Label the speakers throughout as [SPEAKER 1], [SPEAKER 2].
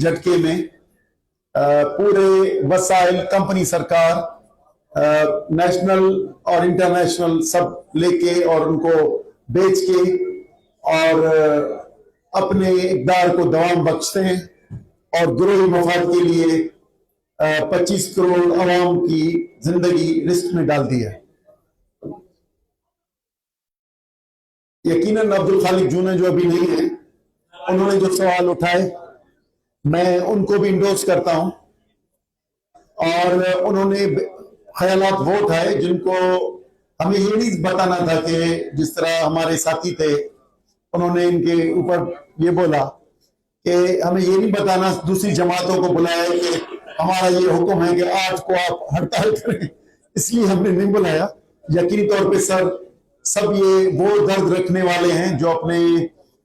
[SPEAKER 1] झटके में पूरे वसाइल कंपनी सरकार नेशनल और इंटरनेशनल सब लेके और उनको बेच के और अपने इक़दार को दवाम बख्शते हैं और गिरोही मफाद के लिए 25 करोड़ अवाम की जिंदगी रिस्क में डाल दी है। यकीनन अब्दुल खालिक जूना जो अभी नहीं है, उन्होंने जो सवाल उठाए मैं उनको भी इंडोर्स करता हूं और उन्होंने ख्यालात वो उठाए जिनको हमें ये नहीं बताना था कि जिस तरह हमारे साथी थे उन्होंने इनके ऊपर ये बोला कि हमें ये नहीं बताना, दूसरी जमातों को बुलाया कि हमारा ये हुक्म है कि 8 को आप हड़ताल करें, इसलिए हमने नहीं बुलाया। यकीनी तौर पे सर सब ये वो दर्द रखने वाले हैं जो अपने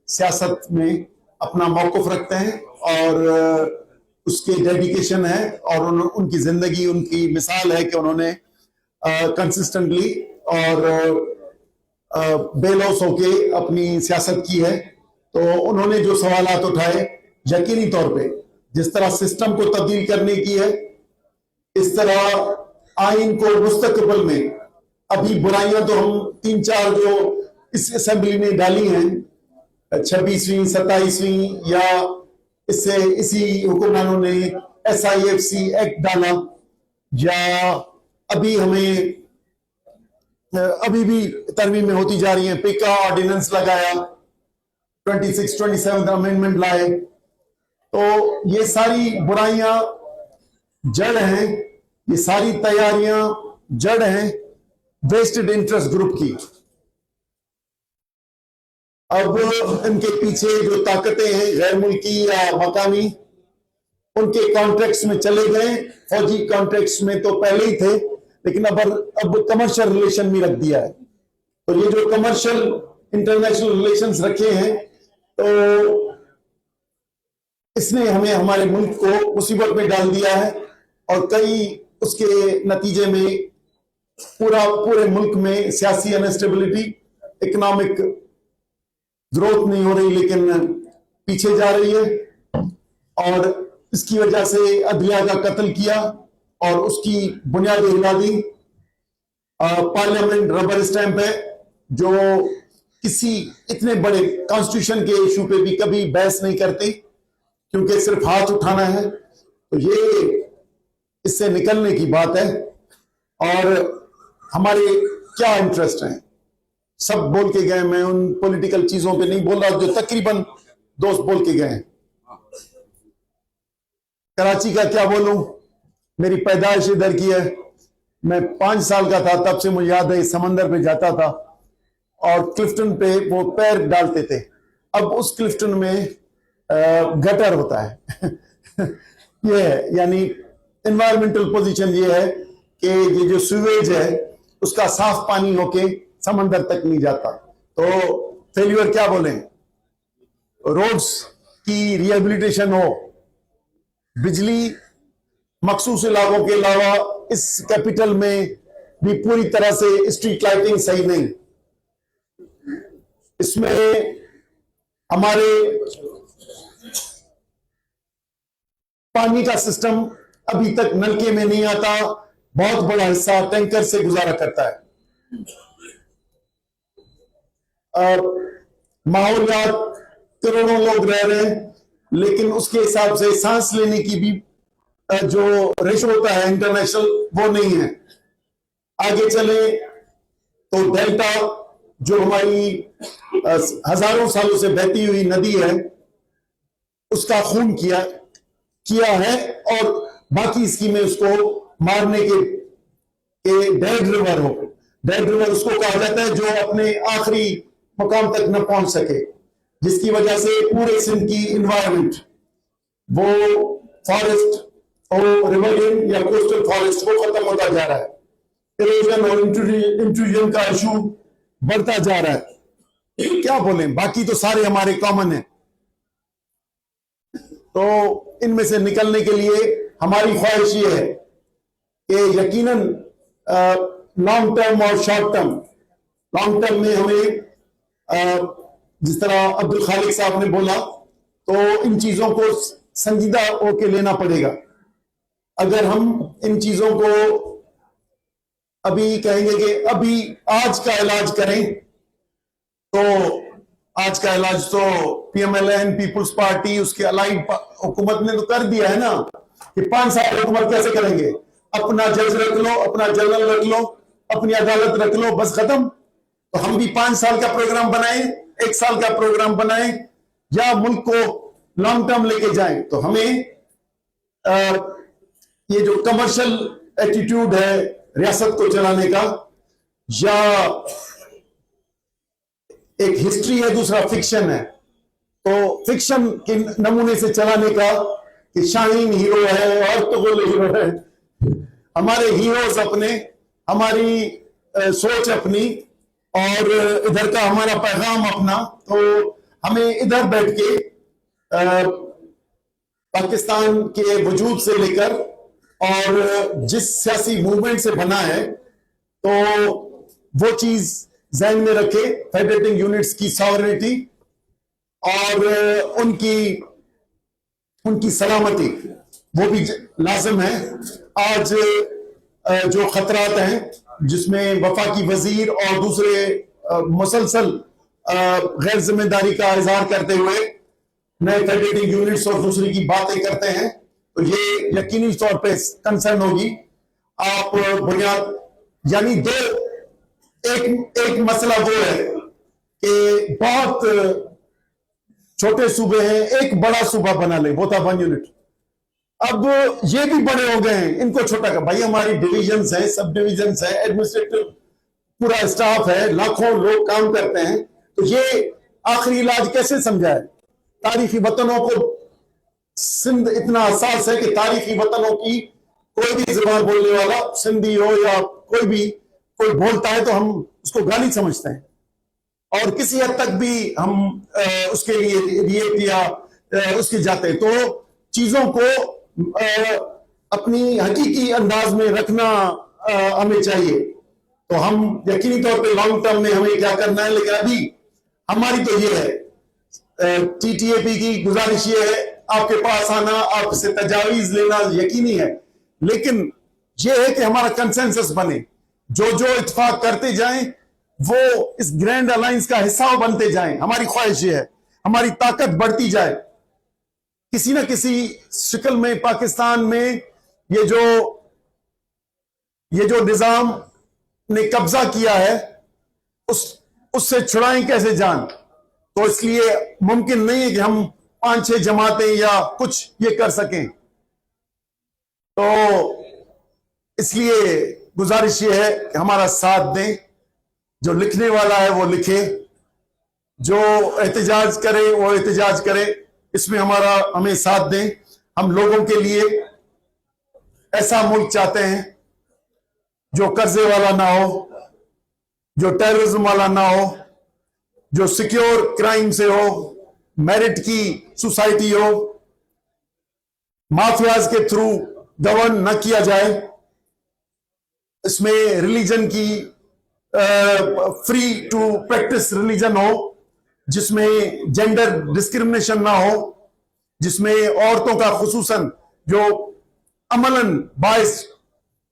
[SPEAKER 1] सियासत में अपना मौक़िफ़ रखते हैं और उसके डेडिकेशन है और उनकी जिंदगी उनकी मिसाल है कि उन्होंने कंसिस्टेंटली और बेलौस होके अपनी सियासत की है। तो उन्होंने जो सवालात उठाए यकीनी तौर पे जिस तरह सिस्टम को तब्दील करने की है, इस तरह आइन को मुस्तकबिल में अभी बुराइयां तो हम 3-4 जो इस असेंबली ने डाली हैं 26वीं 27वीं या इससे इसी हुक्मरानों ने SIFC एक्ट डाला या अभी हमें अभी भी तरमीम में होती जा रही है, पिका ऑर्डिनेंस लगाया, 26-27 अमेंडमेंट लाए। तो ये सारी बुराइयां जड़ हैं, ये सारी तैयारियां जड़ हैं वेस्टेड इंटरेस्ट ग्रुप की। अब इनके पीछे जो ताकतें हैं गैर मुल्की या मकामी, उनके कॉन्ट्रैक्ट्स में चले गए। फौजी कॉन्ट्रैक्ट्स में तो पहले ही थे, लेकिन अब कमर्शियल रिलेशन भी रख दिया है। तो ये जो कमर्शियल इंटरनेशनल रिलेशंस रखे हैं, तो इसने हमें हमारे मुल्क को मुसीबत में डाल दिया है और कई उसके नतीजे में पूरे मुल्क में सियासी अनस्टेबिलिटी, इकोनॉमिक ग्रोथ नहीं हो रही लेकिन पीछे जा रही है और इसकी वजह से अदलिया का कत्ल किया और उसकी बुनियादें हिला दी। पार्लियामेंट रबर स्टैंप है जो किसी इतने बड़े कॉन्स्टिट्यूशन के इशू पे भी कभी बहस नहीं करती क्योंकि सिर्फ हाथ उठाना है। तो ये इससे निकलने की बात है और हमारे क्या इंटरेस्ट हैं सब बोल के गए। मैं उन पॉलिटिकल चीजों पे नहीं बोल रहा जो तकरीबन दोस्त बोल के गए। कराची का क्या बोलूं, मेरी पैदाइश इधर की है। मैं 5 साल का था तब से मुझे याद है समंदर पे जाता था और क्लिफ्टन पे वो पैर डालते थे। अब उस क्लिफ्टन में गटर होता है ये है, यानी एनवायरमेंटल पोजीशन ये है कि ये जो सीवेज है उसका साफ पानी होके समंदर तक नहीं जाता। तो फेल्यूर क्या बोले, रोड्स की रिहेबिलिटेशन हो, बिजली मखसूस इलाकों के अलावा इस कैपिटल में भी पूरी तरह से स्ट्रीट लाइटिंग सही नहीं। इसमें हमारे पानी का सिस्टम अभी तक नलके में नहीं आता, बहुत बड़ा हिस्सा टैंकर से गुजारा करता है। माहौलियात करोड़ों लोग रह रहे हैं लेकिन उसके हिसाब से सांस लेने की भी जो रेशो होता है इंटरनेशनल वो नहीं है। आगे चले तो डेल्टा जो हमारी हजारों सालों से बहती हुई नदी है उसका खून किया है और बाकी स्कीमें उसको मारने के डेड रिवर हो। डेड रिवर उसको कहा जाता है जो अपने आखिरी मुकाम तक न पहुंच सके, जिसकी वजह से पूरे सिंध की इन्वायरमेंट वो फॉरेस्ट और रिवरलिन या कोस्टल फॉरेस्ट वो खत्म होता जा रहा है। इरोजन और इंट्रूजन का इशू बढ़ता जा रहा है। क्या बोलें, बाकी तो सारे हमारे कॉमन है। तो इनमें से निकलने के लिए हमारी ख्वाहिश ये है कि यकीनन लॉन्ग टर्म और शॉर्ट टर्म, लॉन्ग टर्म में हमें जिस तरह अब्दुल खालिक साहब ने बोला तो इन चीजों को संजीदा होके लेना पड़ेगा। अगर हम इन चीजों को अभी कहेंगे कि अभी आज का इलाज करें, तो आज का इलाज तो पीएमएलएन, पीपुल्स पार्टी, उसके अलाइड हुकूमत ने तो कर दिया है ना कि 5 साल हुकूमत कैसे करेंगे। अपना जज रख लो, अपना जनरल रख लो, अपनी अदालत रख लो, बस खत्म। तो हम भी 5 साल का प्रोग्राम बनाएं, 1 साल का प्रोग्राम बनाएं, या मुल्क को लॉन्ग टर्म लेके जाएं। तो हमें ये जो कमर्शियल एटीट्यूड है रियासत को चलाने का, या एक हिस्ट्री है, दूसरा फिक्शन है, तो फिक्शन के नमूने से चलाने का कि शाहीन हीरो है और तुगल हीरो है। हमारे हीरोज अपने, हमारी सोच अपनी, और इधर का हमारा पैगाम अपना। तो हमें इधर बैठ के पाकिस्तान के वजूद से लेकर और जिस सियासी मूवमेंट से बना है, तो वो चीज ज़हन में रखे, फेडरेटिंग यूनिट्स की सॉवरेनिटी और उनकी सलामती, वो भी लाजिम है। आज जो खतरात हैं, जिसमें वफाकी वजीर और दूसरे मुसलसल गैर जिम्मेदारी का इजहार करते हुए नए फेडरेटिंग यूनिट्स और दूसरी की बातें करते हैं, तो ये यकीनी तौर पे कंसर्न होगी। आप बुनियाद यानी एक मसला वो है कि बहुत छोटे सूबे हैं, एक बड़ा सूबा बना ले, वो था 1 यूनिट। अब ये भी बड़े हो गए हैं, इनको छोटा कर। भाई हमारी डिविजन्स हैं, सब डिविजन्स हैं, एडमिनिस्ट्रेटिव पूरा स्टाफ है, लाखों लोग काम करते हैं, तो ये आखिरी इलाज कैसे समझाए। तारीखी वतनों को, सिंध इतना हसास है कि तारीखी वतनों की कोई भी जुबान बोलने वाला, सिंधी हो या कोई बोलता है तो हम उसको गाली समझते हैं, और किसी हद तक भी हम उसके लिए रिएक्ट या उसके जाते हैं। तो चीजों को अपनी हकीकी अंदाज में रखना हमें चाहिए। तो हम यकीनी तौर पे लॉन्ग टर्म में हमें क्या करना है, लेकिन अभी हमारी तो ये है, टीटीएपी की गुजारिश ये है, आपके पास आना, आपसे तजावीज लेना यकीनी है, लेकिन ये है कि हमारा कंसेंसस बने, जो जो इत्तेफाक करते जाएं वो इस ग्रैंड अलायंस का हिस्सा बनते जाएं। हमारी ख्वाहिश ये है, हमारी ताकत बढ़ती जाए, किसी ना किसी शक्ल में पाकिस्तान में ये जो निजाम ने कब्जा किया है, उससे छुड़ाएं कैसे जान। तो इसलिए मुमकिन नहीं है कि हम 5-6 जमातें या कुछ ये कर सकें। तो इसलिए गुजारिश ये है कि हमारा साथ दें, जो लिखने वाला है वो लिखे, जो एहतजाज करे वो एहतजाज करे, इसमें हमें साथ दें। हम लोगों के लिए ऐसा मुल्क चाहते हैं जो कर्जे वाला ना हो, जो टेररिज्म वाला ना हो, जो सिक्योर क्राइम से हो, मेरिट की सोसाइटी हो, माफियाज के थ्रू गवर्न न किया जाए, इसमें रिलीजन की फ्री टू प्रैक्टिस रिलीजन हो, जिसमें जेंडर डिस्क्रिमिनेशन ना हो, जिसमें औरतों का खुसूसन जो अमलन बाइस,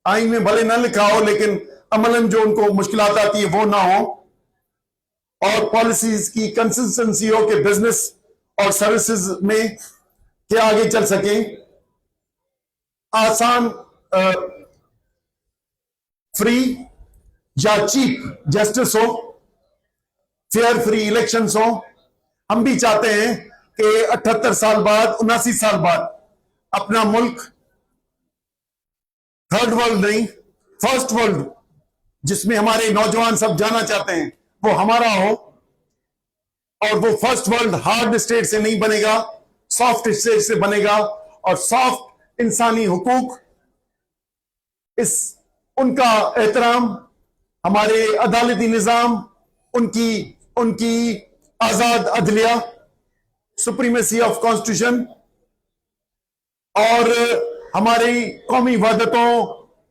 [SPEAKER 1] आइन में भले ना लिखा हो लेकिन अमलन जो उनको मुश्किलात आती है वो ना हो, और पॉलिसीज की कंसिस्टेंसी हो कि बिजनेस और सर्विसेज में क्या आगे चल सके, आसान फ्री या चीप जस्टिस हो, फेयर फ्री इलेक्शंस हो। हम भी चाहते हैं कि 78 साल बाद, 79 साल बाद अपना मुल्क थर्ड वर्ल्ड नहीं, फर्स्ट वर्ल्ड, जिसमें हमारे नौजवान सब जाना चाहते हैं, वो हमारा हो। और वो फर्स्ट वर्ल्ड हार्ड स्टेट से नहीं बनेगा, सॉफ्ट स्टेट से बनेगा, और सॉफ्ट इंसानी हुकूक, उनका एहतराम, हमारे अदालती निजाम, उनकी आजाद अदलिया, सुप्रीमेसी ऑफ कॉन्स्टिट्यूशन, और हमारी कौमी वहदतों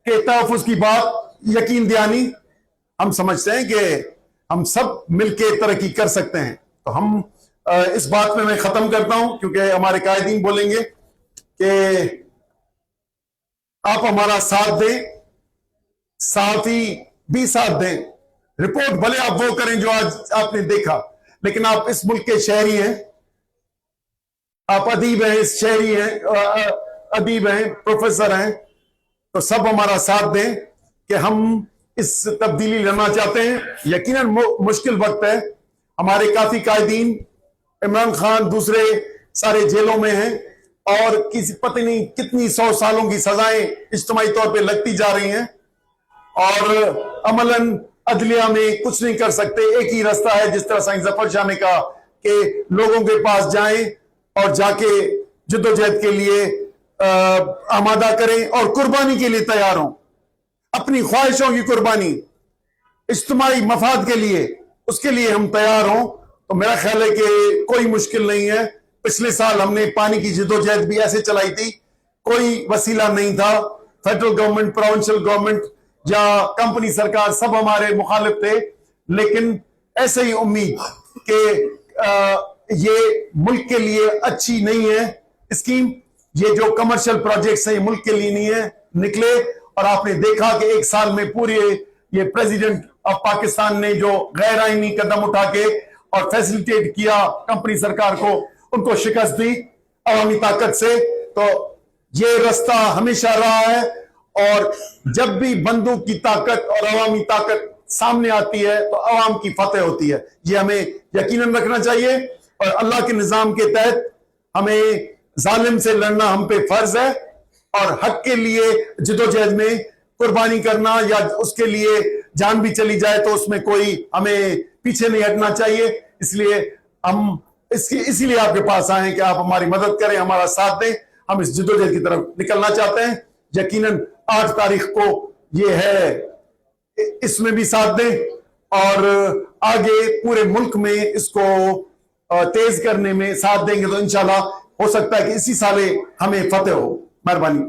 [SPEAKER 1] के तहफ़्फ़ुज़ की बात यकीन दयानी। हम समझते हैं कि हम सब मिलकर तरक्की कर सकते हैं। तो हम इस बात में मैं खत्म करता हूं, क्योंकि हमारे कायदीन बोलेंगे। कि आप हमारा साथ दें, साथ ही भी साथ दें। रिपोर्ट भले आप वो करें जो आज आपने देखा, लेकिन आप इस मुल्क के शहरी हैं, आप अदीब हैं, इस शहरी हैं, अदीब हैं, प्रोफेसर हैं, तो सब हमारा साथ दें कि हम इस तब्दीली लाना चाहते हैं। यकीनन मुश्किल वक्त है, हमारे काफी कायदीन, इमरान खान दूसरे सारे जेलों में हैं और किसी पता नहीं कितनी 100 सालों की सजाएं इज्तिमाई तौर पे लगती जा रही हैं और अमलन अदलिया में कुछ नहीं कर सकते। एक ही रास्ता है, जिस तरह साईं जफर शाह ने कहा, कि लोगों के पास जाएं और जाके जद्दोजहद के लिए आमादा करें और कुर्बानी के लिए तैयार हों, अपनी ख्वाहिशों की कुर्बानी, इज्तिमाई मफाद के लिए, उसके लिए हम तैयार हों। तो मेरा ख्याल है कि कोई मुश्किल नहीं है। पिछले साल हमने पानी की जद्दोजहद भी ऐसे चलाई थी, कोई वसीला नहीं था। फेडरल गवर्नमेंट, प्रोविंशियल गवर्नमेंट या कंपनी सरकार सब हमारे मुखालिफ थे, लेकिन ऐसे ही उम्मीद कि ये मुल्क के लिए अच्छी नहीं है स्कीम, ये जो कमर्शियल प्रोजेक्ट्स हैं ये मुल्क के लिए नहीं है, निकले। और आपने देखा कि एक साल में पूरे ये प्रेसिडेंट ऑफ पाकिस्तान ने जो गैर आईनी कदम उठा के और फैसिलिटेट किया कंपनी सरकार को, उनको शिकस्त दी अवामी ताकत से। तो ये रास्ता हमेशा रहा है और जब भी बंदूक की ताकत और अवामी ताकत सामने आती है तो अवाम की फतेह होती है। ये हमें यकीनन रखना चाहिए और अल्लाह के निजाम के तहत हमें जालिम से लड़ना हम पे फर्ज है और हक के लिए जिदोजहद में कुर्बानी करना या उसके लिए जान भी चली जाए तो उसमें कोई हमें पीछे नहीं हटना चाहिए। इसलिए हम इसीलिए आपके पास आए कि आप हमारी मदद करें, हमारा साथ दें। हम इस जिदोजहद की तरफ निकलना चाहते हैं। यकीनन 8 तारीख को ये है, इसमें भी साथ दें और आगे पूरे मुल्क में इसको तेज करने में साथ देंगे तो इंशाल्लाह हो सकता है कि इसी साल हमें फतेह हो। मेहरबानी।